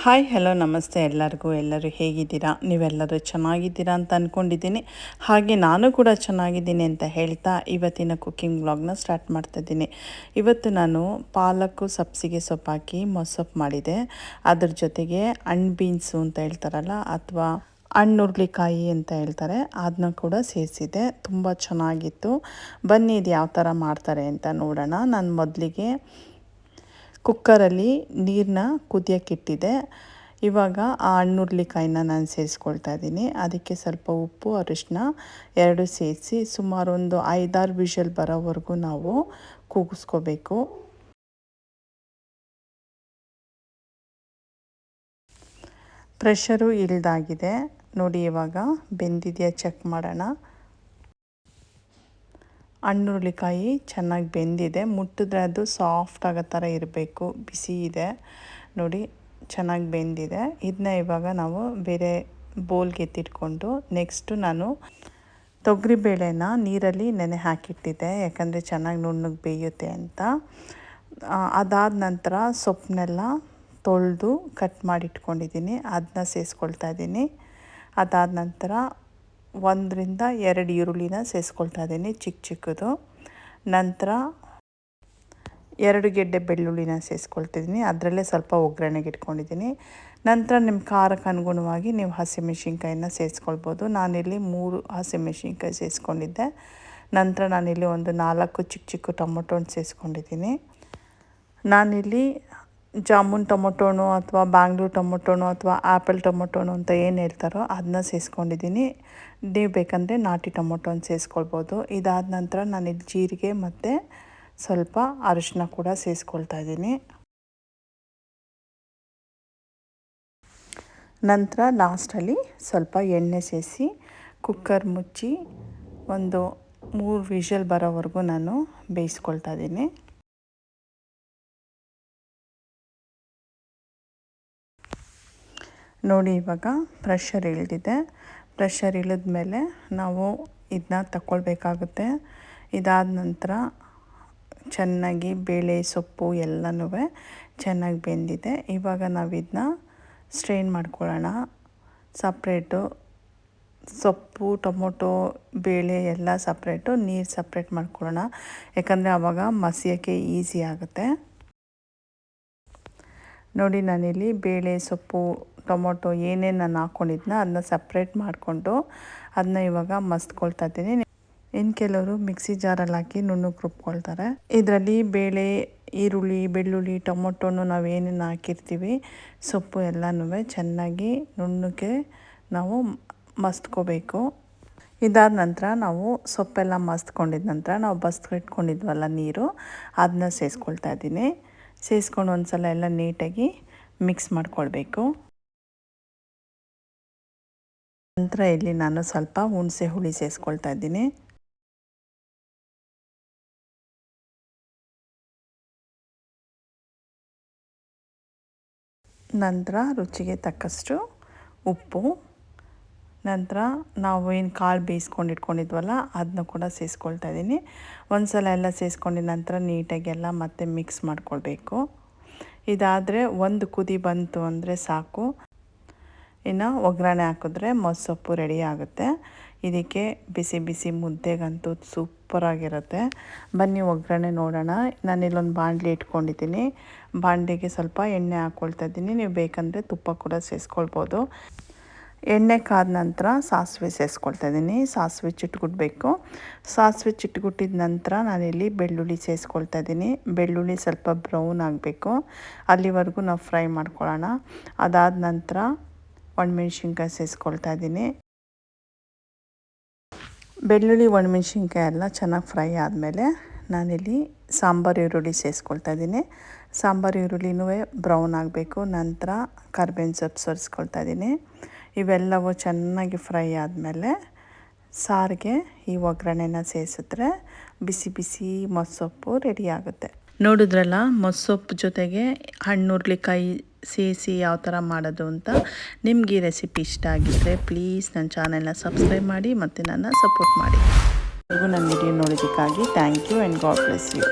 Hi hello ನಮಸ್ತೆ ಎಲ್ಲರೂ ಹೇಗಿದ್ದೀರಾ? ನೀವೆಲ್ಲರೂ ಚೆನ್ನಾಗಿದ್ದೀರಾ ಅಂತ ಅಂದ್ಕೊಂಡಿದ್ದೀನಿ. ಹಾಗೆ ನಾನು ಕೂಡ ಚೆನ್ನಾಗಿದ್ದೀನಿ ಅಂತ ಹೇಳ್ತಾ ಇವತ್ತಿನ ಕುಕ್ಕಿಂಗ್ ವ್ಲಾಗ್ನ ಸ್ಟಾರ್ಟ್ ಮಾಡ್ತಾಯಿದ್ದೀನಿ. ಇವತ್ತು ನಾನು ಪಾಲಕ್ಕು ಸಬ್ಸಿಗೆ ಸೊಪ್ಪು ಹಾಕಿ ಮೊಸಪ್ಪು ಮಾಡಿದೆ. ಅದ್ರ ಜೊತೆಗೆ ಬೀನ್ಸು ಅಂತ ಹೇಳ್ತಾರಲ್ಲ, ಅಥವಾ ಹುರುಳಿಕಾಯಿ ಅಂತ ಹೇಳ್ತಾರೆ, ಅದನ್ನ ಕೂಡ ಸೇರಿಸಿದೆ. ತುಂಬ ಚೆನ್ನಾಗಿತ್ತು. ಬನ್ನಿ ಇದು ಯಾವ ಥರ ಮಾಡ್ತಾರೆ ಅಂತ ನೋಡೋಣ. ನಾನು ಮೊದಲಿಗೆ ಕುಕ್ಕರಲ್ಲಿ ನೀರನ್ನ ಕುದಿಯೋಕ್ಕಿಟ್ಟಿದ್ದೆ. ಇವಾಗ ಆ ಹುರುಳಿಕಾಯಿನ ನಾನು ಸೇರಿಸ್ಕೊಳ್ತಾ ಇದ್ದೀನಿ. ಅದಕ್ಕೆ ಸ್ವಲ್ಪ ಉಪ್ಪು, ಅರಿಶಿನ ಎರಡು ಸೇರಿಸಿ ಸುಮಾರು ಒಂದು 5-6 ವಿಷಲ್ ಬರೋವರೆಗೂ ನಾವು ಕೂಗಿಸ್ಕೋಬೇಕು. ಪ್ರೆಷರು ಇಳಿದಾಗಿದೆ ನೋಡಿ. ಇವಾಗ ಬೆಂದಿದೆಯಾ ಚೆಕ್ ಮಾಡೋಣ. ಹುರುಳಿಕಾಯಿ ಚೆನ್ನಾಗಿ ಬೆಂದಿದೆ. ಮುಟ್ಟಿದ್ರೆ ಅದು ಸಾಫ್ಟ್ ಆಗೋ ಥರ ಇರಬೇಕು. ಬಿಸಿ ಇದೆ ನೋಡಿ, ಚೆನ್ನಾಗಿ ಬೆಂದಿದೆ. ಇದನ್ನ ಇವಾಗ ನಾವು ಬೇರೆ ಬೌಲ್ಗೆ ಎತ್ತಿಟ್ಕೊಂಡು, ನೆಕ್ಸ್ಟು ನಾನು ತೊಗರಿಬೇಳೆನ ನೀರಲ್ಲಿ ನೆನೆ ಹಾಕಿಟ್ಟಿದ್ದೆ, ಯಾಕಂದರೆ ಚೆನ್ನಾಗಿ ನುಣ್ಣಗೆ ಬೇಯುತ್ತೆ ಅಂತ. ಅದಾದ ನಂತರ ಸೊಪ್ಪನ್ನೆಲ್ಲ ತೊಳೆದು ಕಟ್ ಮಾಡಿ ಇಟ್ಕೊಂಡಿದ್ದೀನಿ, ಅದನ್ನ ಸೇರಿಸ್ಕೊಳ್ತಾ ಇದ್ದೀನಿ. ಅದಾದ ನಂತರ 1-2 ಈರುಳ್ಳಿನ ಸೇರಿಸ್ಕೊಳ್ತಾ ಇದ್ದೀನಿ, ಚಿಕ್ಕದು. ನಂತರ 2 ಗೆಡ್ಡೆ ಬೆಳ್ಳುಳ್ಳಿನ ಸೇರಿಸ್ಕೊಳ್ತಿದ್ದೀನಿ, ಅದರಲ್ಲೇ ಸ್ವಲ್ಪ ಒಗ್ಗರಣೆಗೆ ಇಟ್ಕೊಂಡಿದ್ದೀನಿ. ನಂತರ ನಿಮ್ಮ ಖಾರಕ್ಕೆ ಅನುಗುಣವಾಗಿ ನೀವು ಹಸಿಮೆಣ್ಸಿನ್ಕಾಯಿನ ಸೇರಿಸ್ಕೊಳ್ಬೋದು. ನಾನಿಲ್ಲಿ 3 ಹಸಿಮೆಣ್ಸಿನ್ಕಾಯಿ ಸೇರಿಸ್ಕೊಂಡಿದ್ದೆ. ನಂತರ ನಾನಿಲ್ಲಿ ಒಂದು 4 ಚಿಕ್ಕ ಟೊಮೊಟೊನ ಸೇರಿಸ್ಕೊಂಡಿದ್ದೀನಿ. ನಾನಿಲ್ಲಿ ಜಾಮೂನ್ ಟೊಮೊಟೊನೋ ಅಥವಾ ಬ್ಯಾಂಗ್ಳೂರು ಟೊಮೊಟೊನೋ ಅಥವಾ ಆ್ಯಪಲ್ ಟೊಮೊಟೊನೋ ಅಂತ ಏನು ಹೇಳ್ತಾರೋ ಅದನ್ನ ಸೇರಿಸ್ಕೊಂಡಿದ್ದೀನಿ. ನೀವು ಬೇಕಂದರೆ ನಾಟಿ ಟೊಮೊಟೊನ ಸೇರಿಸ್ಕೊಳ್ಬೋದು. ಇದಾದ ನಂತರ ನಾನಿಲ್ಲಿ ಜೀರಿಗೆ ಮತ್ತು ಸ್ವಲ್ಪ ಅರಿಶಿನ ಕೂಡ ಸೇರಿಸ್ಕೊಳ್ತಾ ಇದ್ದೀನಿ. ನಂತರ ಲಾಸ್ಟಲ್ಲಿ ಸ್ವಲ್ಪ ಎಣ್ಣೆ ಸೇರಿಸಿ ಕುಕ್ಕರ್ ಮುಚ್ಚಿ ಒಂದು 3 ವಿಷಲ್ ಬರೋವರೆಗೂ ನಾನು ಬೇಯಿಸ್ಕೊಳ್ತಾ ಇದ್ದೀನಿ. ನೋಡಿ, ಇವಾಗ ಪ್ರೆಷರ್ ಇಳಿದಿದೆ. ಪ್ರೆಷರ್ ಇಳಿದ ಮೇಲೆ ನಾವು ಇದನ್ನ ತಗೊಳ್ಬೇಕಾಗುತ್ತೆ. ಇದಾದ ನಂತರ ಚೆನ್ನಾಗಿ ಬೇಳೆ ಸೊಪ್ಪು ಎಲ್ಲನೂ ಚೆನ್ನಾಗಿ ಬೆಂದಿದೆ. ಇವಾಗ ನಾವು ಇದನ್ನ ಸ್ಟ್ರೈನ್ ಮಾಡ್ಕೊಳ್ಳೋಣ. ಸಪ್ರೇಟು ಸೊಪ್ಪು, ಟೊಮೊಟೊ, ಬೇಳೆ ಎಲ್ಲ ಸಪ್ರೇಟು, ನೀರು ಸಪ್ರೇಟ್ ಮಾಡ್ಕೊಳ್ಳೋಣ, ಯಾಕಂದರೆ ಆವಾಗ ಮಸಿಯೋಕ್ಕೆ ಈಸಿ ಆಗುತ್ತೆ. ನೋಡಿ, ನಾನಿಲ್ಲಿ ಬೇಳೆ ಸೊಪ್ಪು ಟೊಮೊಟೊ ಏನೇನು ನಾನು ಹಾಕ್ಕೊಂಡಿದ್ನ ಅದನ್ನ ಸಪ್ರೇಟ್ ಮಾಡಿಕೊಂಡು ಅದನ್ನ ಇವಾಗ ಮಸ್ತ್ಕೊಳ್ತಾ ಇದ್ದೀನಿ. ಇನ್ನು ಕೆಲವರು ಮಿಕ್ಸಿ ಜಾರಲ್ಲಿ ಹಾಕಿ ನುಣ್ಣಗೆ ರುಬ್ಕೊಳ್ತಾರೆ. ಇದರಲ್ಲಿ ಬೇಳೆ, ಈರುಳ್ಳಿ, ಬೆಳ್ಳುಳ್ಳಿ, ಟೊಮೊಟೊನು ನಾವೇನೇನು ಹಾಕಿರ್ತೀವಿ, ಸೊಪ್ಪು ಎಲ್ಲನೂ ಚೆನ್ನಾಗಿ ನುಣ್ಣಗೆ ನಾವು ಮಸ್ತ್ಕೋಬೇಕು. ಇದಾದ ನಂತರ ನಾವು ಸೊಪ್ಪೆಲ್ಲ ಮಸ್ತ್ಕೊಂಡಿದ ನಂತರ ನಾವು ಬಸ್ದಿಟ್ಕೊಂಡಿದ್ವಲ್ಲ ನೀರು, ಅದನ್ನ ಸೇರಿಸ್ಕೊಳ್ತಾ ಇದ್ದೀನಿ. ಸೇರಿಸ್ಕೊಂಡು ಒಂದು ಸಲ ಎಲ್ಲ ನೀಟಾಗಿ ಮಿಕ್ಸ್ ಮಾಡ್ಕೊಳ್ಬೇಕು. ನಂತರ ಇಲ್ಲಿ ನಾನು ಸ್ವಲ್ಪ ಹುಣಸೆ ಹುಳಿ ಸೇರಿಸ್ಕೊಳ್ತಾ ಇದ್ದೀನಿ. ನಂತರ ರುಚಿಗೆ ತಕ್ಕಷ್ಟು ಉಪ್ಪು. ನಂತರ ನಾವು ಏನು ಕಾಳು ಬೇಯಿಸ್ಕೊಂಡು ಇಟ್ಕೊಂಡಿದ್ವಲ್ಲ ಅದನ್ನ ಕೂಡ ಸೇರಿಸ್ಕೊಳ್ತಾ ಇದ್ದೀನಿ. ಒಂದು ಸಲ ಎಲ್ಲ ಸೇರಿಸ್ಕೊಂಡಿದ ನಂತರ ನೀಟಾಗಿ ಎಲ್ಲ ಮತ್ತೆ ಮಿಕ್ಸ್ ಮಾಡ್ಕೊಳ್ಬೇಕು. ಇದಾದರೆ ಒಂದು ಕುದಿ ಬಂತು ಅಂದರೆ ಸಾಕು. ಇನ್ನು ಒಗ್ಗರಣೆ ಹಾಕಿದ್ರೆ ಮೊಸಪ್ಪು ರೆಡಿ ಆಗುತ್ತೆ. ಇದಕ್ಕೆ ಬಿಸಿ ಬಿಸಿ ಮುದ್ದೆಗಂತೂ ಸೂಪರಾಗಿರುತ್ತೆ. ಬನ್ನಿ ಒಗ್ಗರಣೆ ನೋಡೋಣ. ನಾನಿಲ್ಲೊಂದು ಬಾಣಲಿ ಇಟ್ಕೊಂಡಿದ್ದೀನಿ. ಬಾಣಲಿಗೆ ಸ್ವಲ್ಪ ಎಣ್ಣೆ ಹಾಕ್ಕೊಳ್ತಾ ಇದ್ದೀನಿ. ನೀವು ಬೇಕಂದರೆ ತುಪ್ಪ ಕೂಡ ಸೇರಿಸ್ಕೊಳ್ಬೋದು. ಎಣ್ಣೆ ಕಾದ ನಂತರ ಸಾಸಿವೆ ಸೇರಿಸ್ಕೊಳ್ತಾ ಇದ್ದೀನಿ. ಸಾಸಿವೆ ಚಿಟ್ಗುಟ್ಬೇಕು. ಸಾಸಿವೆ ಚಿಟ್ಗುಟ್ಟಿದ ನಂತರ ನಾನಿಲ್ಲಿ ಬೆಳ್ಳುಳ್ಳಿ ಸೇರಿಸ್ಕೊಳ್ತಾ ಇದ್ದೀನಿ. ಬೆಳ್ಳುಳ್ಳಿ ಸ್ವಲ್ಪ ಬ್ರೌನ್ ಆಗಬೇಕು, ಅಲ್ಲಿವರೆಗೂ ನಾವು ಫ್ರೈ ಮಾಡ್ಕೊಳ್ಳೋಣ. ಅದಾದ ನಂತರ ಒಣಮೆಣ್ಸಿನ್ಕಾಯಿ ಸೇರಿಸ್ಕೊಳ್ತಾ ಇದ್ದೀನಿ. ಬೆಳ್ಳುಳ್ಳಿ ಒಣಮೆಣ್ಸಿನ್ಕಾಯಿ ಎಲ್ಲ ಚೆನ್ನಾಗಿ ಫ್ರೈ ಆದಮೇಲೆ ನಾನಿಲ್ಲಿ ಸಾಂಬಾರು ಈರುಳ್ಳಿ ಸೇರಿಸ್ಕೊಳ್ತಾ ಇದ್ದೀನಿ. ಸಾಂಬಾರು ಈರುಳ್ಳಿನೂ ಬ್ರೌನ್ ಆಗಬೇಕು. ನಂತರ ಕರ್ಬೇವಿನ ಸೊಪ್ಪು ಸೇರಿಸ್ಕೊಳ್ತಾ ಇದ್ದೀನಿ. ಇವೆಲ್ಲವೂ ಚೆನ್ನಾಗಿ ಫ್ರೈ ಆದಮೇಲೆ ಸಾರಿಗೆ ಈ ಒಗ್ಗರಣೆನ ಸೇರಿಸಿದ್ರೆ ಬಿಸಿ ಬಿಸಿ ಮೊಸಪ್ಪು ರೆಡಿ ಆಗುತ್ತೆ. ನೋಡಿದ್ರಲ್ಲ, ಮೊಸಪ್ಪು ಜೊತೆಗೆ ಹುರುಳಿಕಾಯಿ ಸೇರಿಸಿ ಯಾವ ಥರ ಮಾಡೋದು ಅಂತ. ನಿಮ್ಗೆ ಈ ರೆಸಿಪಿ ಇಷ್ಟ ಆಗಿದ್ದರೆ ಪ್ಲೀಸ್ ನನ್ನ ಚಾನೆಲ್ನ ಸಬ್ಸ್ಕ್ರೈಬ್ ಮಾಡಿ ಮತ್ತು ನನ್ನ ಸಪೋರ್ಟ್ ಮಾಡಿ. ನನ್ನ ವಿಡಿಯೋ ನೋಡೋದಕ್ಕಾಗಿ thank you and God bless you.